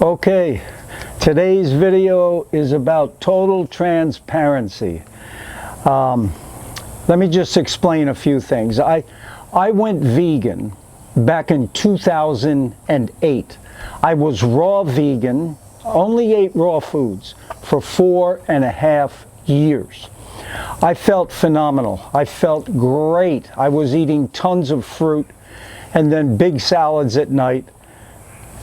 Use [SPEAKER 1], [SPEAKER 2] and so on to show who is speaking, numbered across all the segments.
[SPEAKER 1] Okay, today's video is about total transparency. Let me just explain a few things. I went vegan back in 2008. I was raw vegan, only ate raw foods for 4.5 years. I felt phenomenal. I felt great. I was eating tons of fruit and then big salads at night.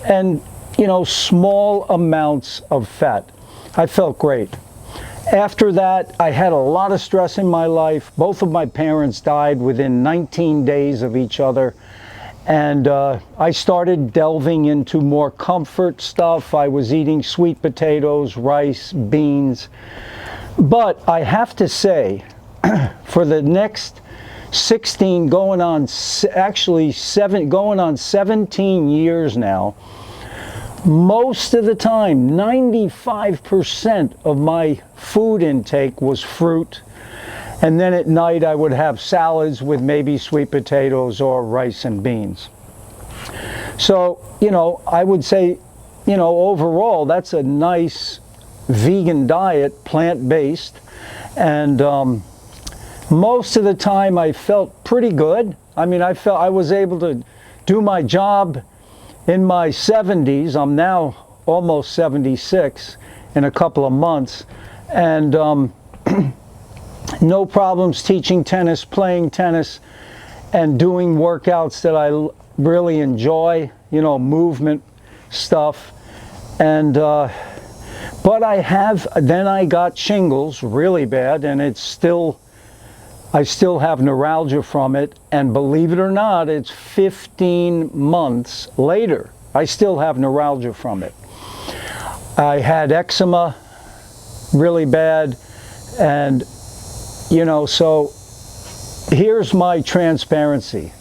[SPEAKER 1] And you know, small amounts of fat. I felt great. After that, I had a lot of stress in my life. Both of my parents died within 19 days of each other. And I started delving into more comfort stuff. I was eating sweet potatoes, rice, beans. But I have to say, for the next 16, going on 17 years now, most of the time, 95% of my food intake was fruit. And then at night I would have salads with maybe sweet potatoes or rice and beans. So, you know, I would say, you know, overall that's a nice vegan diet, plant-based. And most of the time I felt pretty good. I mean, I was able to do my job in my 70s. I'm now almost 76 in a couple of months, and no problems teaching tennis, playing tennis, and doing workouts that I really enjoy, you know, movement stuff. And but then I got shingles really bad, and I still have neuralgia from it, and believe it or not, it's 15 months later. I still have neuralgia from it. I had eczema really bad, and you know, so here's my transparency.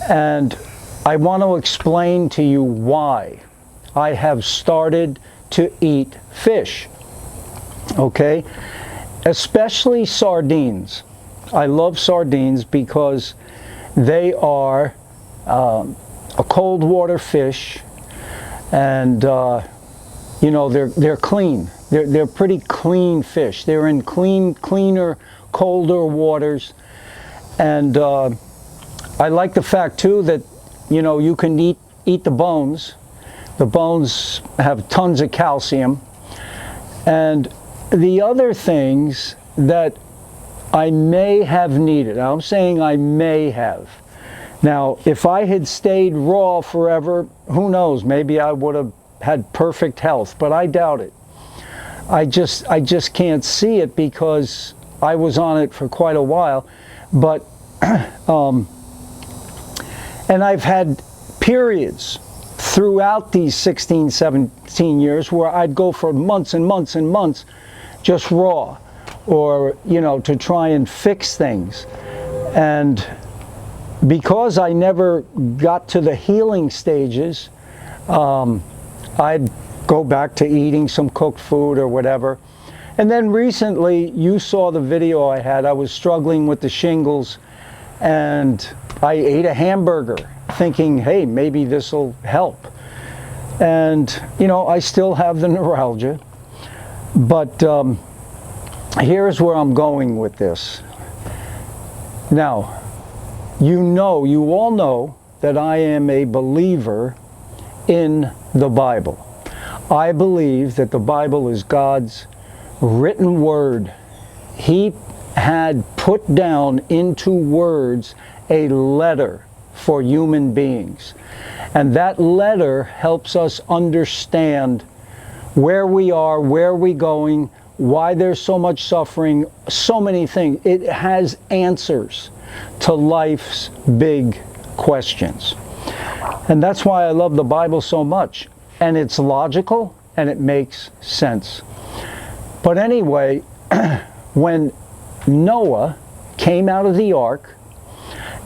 [SPEAKER 1] And I want to explain to you why I have started to eat fish, okay? Especially sardines. I love sardines because they are a cold water fish, and you know, they're clean. They're pretty clean fish. They're in cleaner, colder waters, and I like the fact too that, you know, you can eat the bones. The bones have tons of calcium, and the other things that I may have needed. I'm saying I may have. Now, if I had stayed raw forever, who knows? Maybe I would have had perfect health, but I doubt it. I just can't see it because I was on it for quite a while. But and I've had periods throughout these 16, 17 years where I'd go for months and months and months just raw, or, you know, to try and fix things. And because I never got to the healing stages, I'd go back to eating some cooked food or whatever. And then recently, you saw the video I had. I was struggling with the shingles, and I ate a hamburger thinking, hey, maybe this will help. And, you know, I still have the neuralgia, but here's where I'm going with this. Now, you all know that I am a believer in the Bible. I believe that the Bible is God's written word. He had put down into words a letter for human beings. And that letter helps us understand where we are, where we're going, why there's so much suffering, so many things. It has answers to life's big questions. And that's why I love the Bible so much. And it's logical and it makes sense. But anyway, when Noah came out of the ark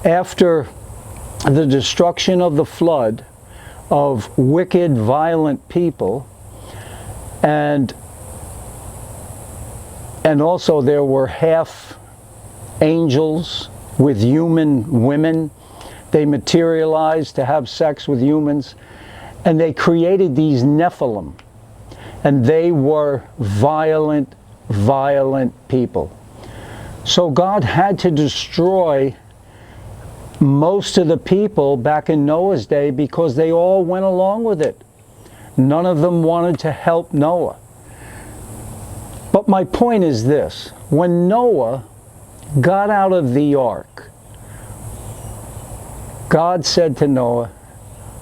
[SPEAKER 1] after the destruction of the flood of wicked, violent people, and also there were half angels with human women. They materialized to have sex with humans. And they created these Nephilim. And they were violent, violent people. So God had to destroy most of the people back in Noah's day because they all went along with it. None of them wanted to help Noah. But my point is this: when Noah got out of the ark, God said to Noah,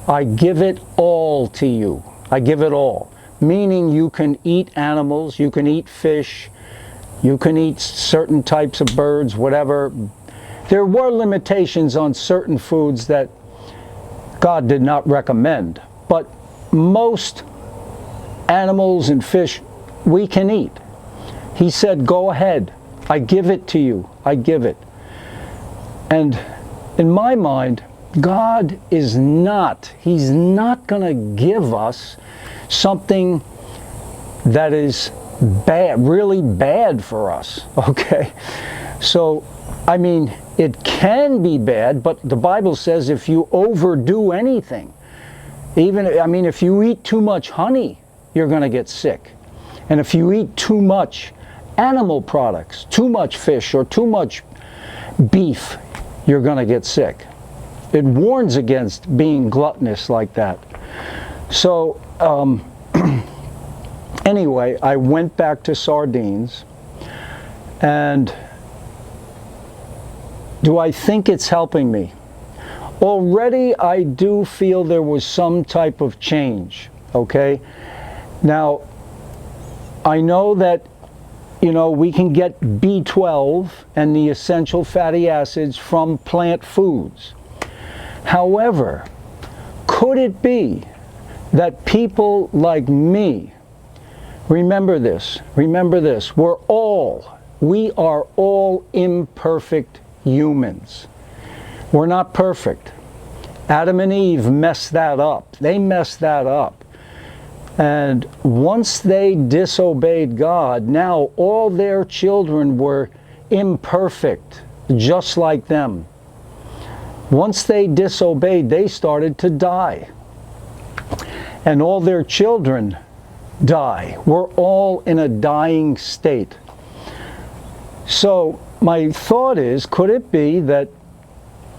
[SPEAKER 1] I give it all to you. I give it all. Meaning you can eat animals, you can eat fish, you can eat certain types of birds, whatever. There were limitations on certain foods that God did not recommend. But most animals and fish we can eat. He said, go ahead. I give it to you. I give it. And in my mind, God is not, He's not going to give us something that is bad, really bad for us, okay? So, I mean, it can be bad, but the Bible says if you overdo anything, if you eat too much honey, you're going to get sick. And if you eat too much animal products, too much fish or too much beef, you're going to get sick. It warns against being gluttonous like that. So, anyway, I went back to sardines, and do I think it's helping me? Already I do feel there was some type of change, okay? Now, I know that, we can get B12 and the essential fatty acids from plant foods. However, could it be that people like me, remember this, we are all imperfect humans. We're not perfect. Adam and Eve messed that up. They messed that up. And once they disobeyed God, now all their children were imperfect, just like them. Once they disobeyed, they started to die. And all their children die. We're all in a dying state. So my thought is, could it be that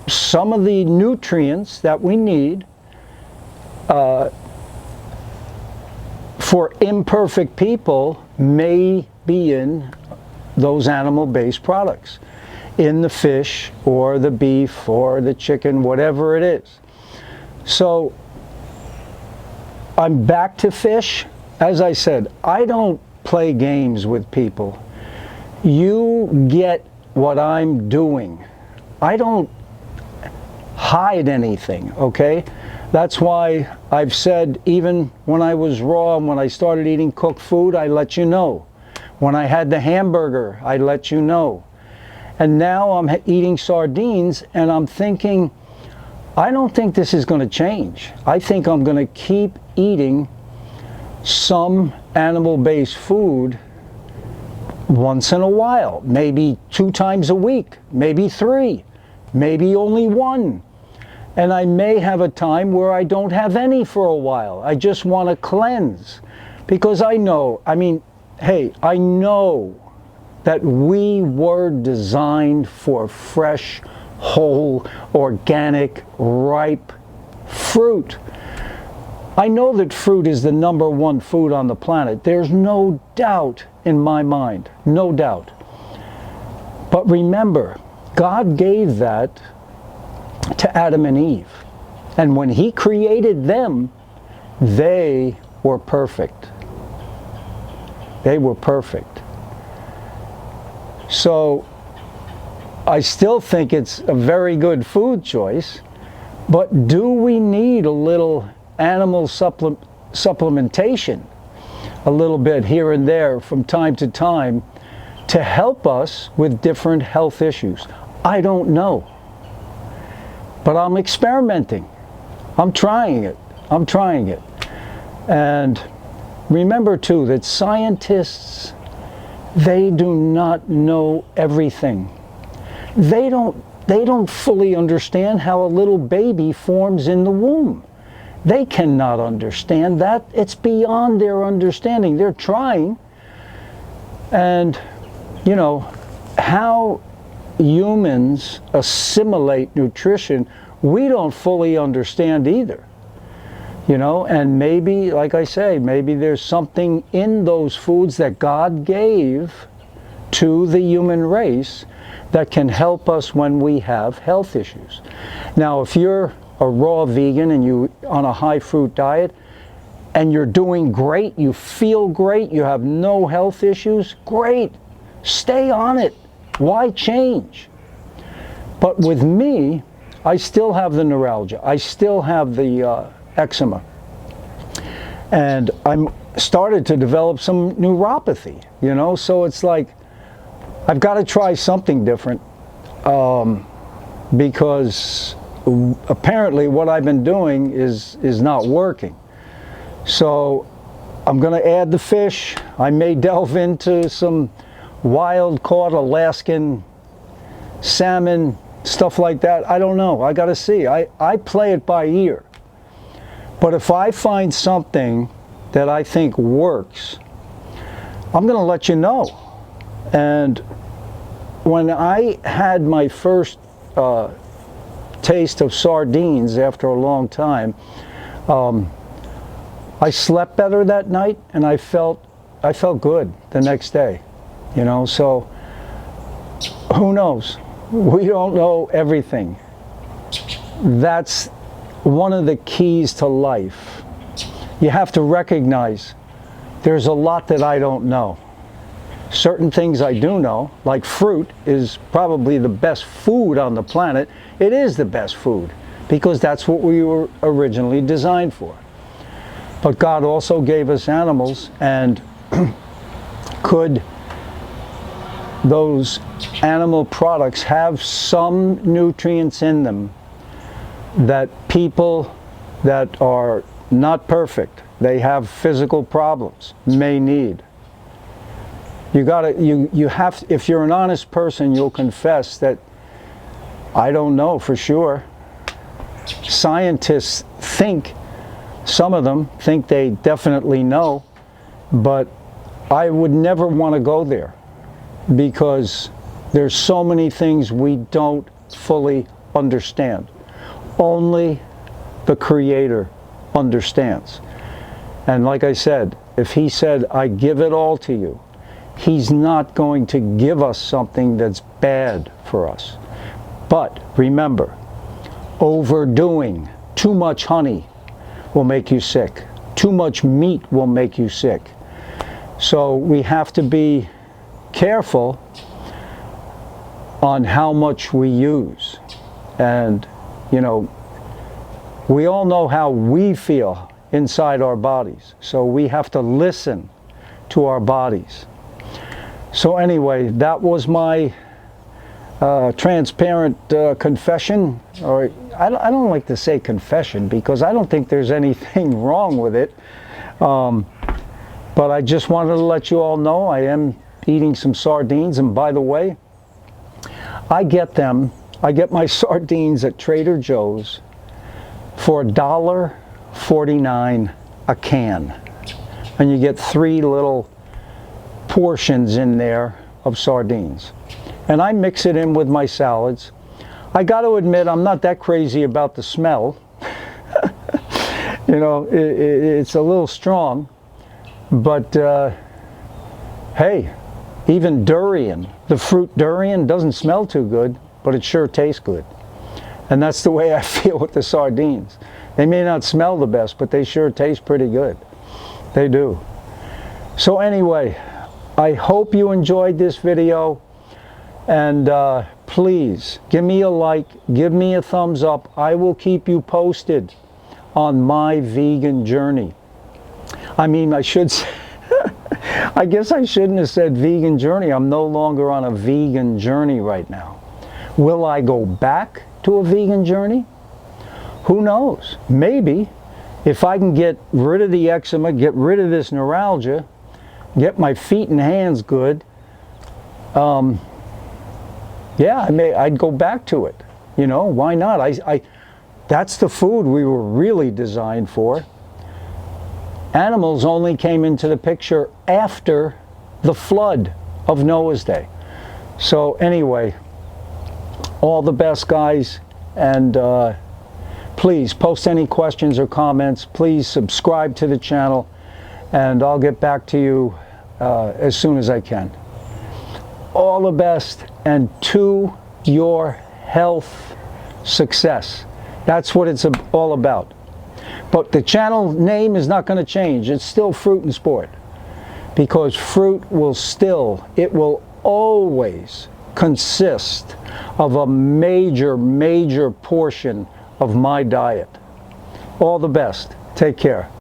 [SPEAKER 1] some of the nutrients that we need for imperfect people may be in those animal-based products, in the fish or the beef or the chicken, whatever it is. So I'm back to fish. As I said, I don't play games with people. You get what I'm doing. I don't hide anything, okay? That's why I've said, even when I was raw and when I started eating cooked food, I let you know. When I had the hamburger, I let you know. And now I'm eating sardines and I'm thinking, I don't think this is going to change. I think I'm going to keep eating some animal-based food once in a while, maybe 2 times a week, maybe 3, maybe only 1. And I may have a time where I don't have any for a while. I just want to cleanse. Because I know, I know that we were designed for fresh, whole, organic, ripe fruit. I know that fruit is the #1 food on the planet. There's no doubt in my mind, no doubt. But remember, God gave that to Adam and Eve. And when He created them, they were perfect. They were perfect. So I still think it's a very good food choice, but do we need a little animal supplementation, a little bit here and there from time to time, to help us with different health issues? I don't know. But I'm experimenting. I'm trying it. And remember too that scientists, they do not know everything. They don't fully understand how a little baby forms in the womb. They cannot understand that. It's beyond their understanding. They're trying. And, you know, how humans assimilate nutrition, we don't fully understand either. You know, and maybe, like I say, maybe there's something in those foods that God gave to the human race that can help us when we have health issues. Now, if you're a raw vegan and you on a high fruit diet and you're doing great, you feel great, you have no health issues, great, stay on it. Why change? But with me, I still have the neuralgia, I still have the eczema, and I'm started to develop some neuropathy, you know, so it's like I've got to try something different, because apparently what I've been doing is not working. So I'm going to add the fish. I may delve into some wild caught Alaskan salmon, stuff like that. I don't know. I got to see. I play it by ear. But if I find something that I think works, I'm going to let you know. And when I had my first taste of sardines after a long time, I slept better that night, and I felt good the next day, you know. So who knows? We don't know everything. That's one of the keys to life. You have to recognize there's a lot that I don't know. Certain things I do know, like fruit is probably the best food on the planet. It is the best food because that's what we were originally designed for. But God also gave us animals, and could those animal products have some nutrients in them that people that are not perfect, they have physical problems, may need? You have, if you're an honest person, you'll confess that I don't know for sure. Scientists think, some of them think they definitely know, but I would never want to go there because there's so many things we don't fully understand. Only the Creator understands. And like I said, if He said, I give it all to you, He's not going to give us something that's bad for us. But remember, overdoing, too much honey will make you sick. Too much meat will make you sick. So we have to be careful on how much we use. And, you know, we all know how we feel inside our bodies. So we have to listen to our bodies. So anyway, that was my transparent confession, or I don't like to say confession because I don't think there's anything wrong with it. But I just wanted to let you all know I am eating some sardines. And by the way, I get my sardines at Trader Joe's for $1.49 a can. And you get 3 little portions in there of sardines. And I mix it in with my salads. I got to admit, I'm not that crazy about the smell. You know, it's a little strong. But hey, even durian, the fruit durian doesn't smell too good, but it sure tastes good. And that's the way I feel with the sardines. They may not smell the best, but they sure taste pretty good. They do. So anyway, I hope you enjoyed this video, and please give me a like, give me a thumbs up. I will keep you posted on my vegan journey. I mean, I should say, I guess I shouldn't have said vegan journey. I'm no longer on a vegan journey right now. Will I go back to a vegan journey? Who knows? Maybe, if I can get rid of the eczema, get rid of this neuralgia, get my feet and hands good, yeah, I'd go back to it. You know, why not? that's the food we were really designed for. Animals only came into the picture after the flood of Noah's Day. So anyway, all the best, guys, and please post any questions or comments. Please subscribe to the channel, and I'll get back to you as soon as I can. All the best, and to your health success. That's what it's all about. But the channel name is not going to change. It's still Fruit and Sport, because fruit will still, it will always consist of a major portion of my diet. All the best. Take care.